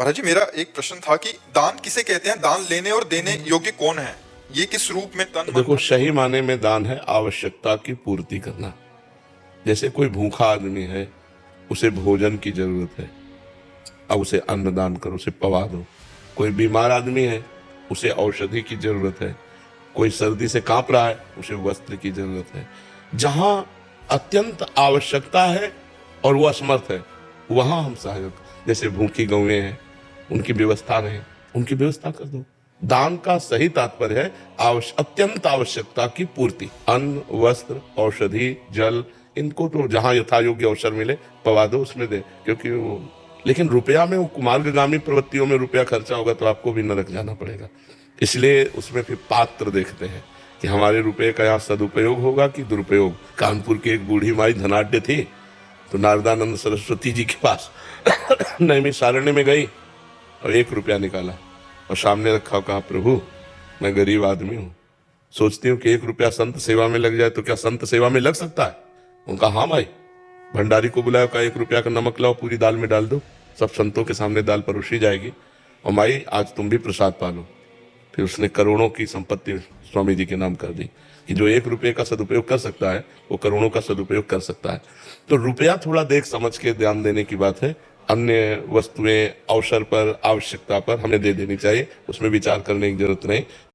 महाराज जी, मेरा एक प्रश्न था कि दान किसे कहते हैं? दान लेने और देने योग्य कौन है? ये किस रूप में तन मन देखो, धन सही माने में दान है आवश्यकता की पूर्ति करना। जैसे कोई भूखा आदमी है, उसे भोजन की जरूरत है, अब उसे अन्न दान करो, उसे पवा दो। कोई बीमार आदमी है, उसे औषधि की जरूरत है। कोई सर्दी से कांप रहा है, उसे वस्त्र की जरूरत है। जहां अत्यंत आवश्यकता है और वो असमर्थ है, वहां हम सहायक, जैसे भूखी गौएं हैं, उनकी व्यवस्था नहीं, उनकी व्यवस्था कर दो। दान का सही तात्पर्य है अत्यंत आवश्यकता की पूर्ति। अन्न, वस्त्र, औषधि, जल, इनको तो जहां यथा योग्य अवसर मिले पवा दो, उसमें दे। क्योंकि वो, लेकिन रुपया में, वो कुमार्गामी प्रवृत्तियों में रुपया खर्चा होगा तो आपको भी नरक जाना पड़ेगा। इसलिए उसमें फिर पात्र देखते हैं कि हमारे रुपए का यहाँ सदुपयोग होगा कि दुरुपयोग। कानपुर की एक बूढ़ी माई धनाढ्य थी, तो नारदानंद सरस्वती जी के पास नैमिषारण्य में गई और 1 रुपया निकाला और सामने रखा, कहा, प्रभु मैं गरीब आदमी हूँ, सोचती हूँ कि 1 रुपया संत सेवा में लग जाए तो क्या संत सेवा में लग सकता है? उनका हाँ भाई। भंडारी को बुलाया, कहा 1 रुपया का नमक लाओ, पूरी दाल में डाल दो, सब संतों के सामने दाल परोसी जाएगी, और माई आज तुम भी प्रसाद पालो। फिर उसने करोड़ों की संपत्ति स्वामी जी के नाम कर दी कि जो 1 रुपये का सदुपयोग कर सकता है वो करोड़ों का सदुपयोग कर सकता है। तो रुपया थोड़ा देख समझ के ध्यान देने की बात है। अन्य वस्तुएं अवसर पर, आवश्यकता पर हमें दे देनी चाहिए, उसमें विचार करने की जरूरत नहीं।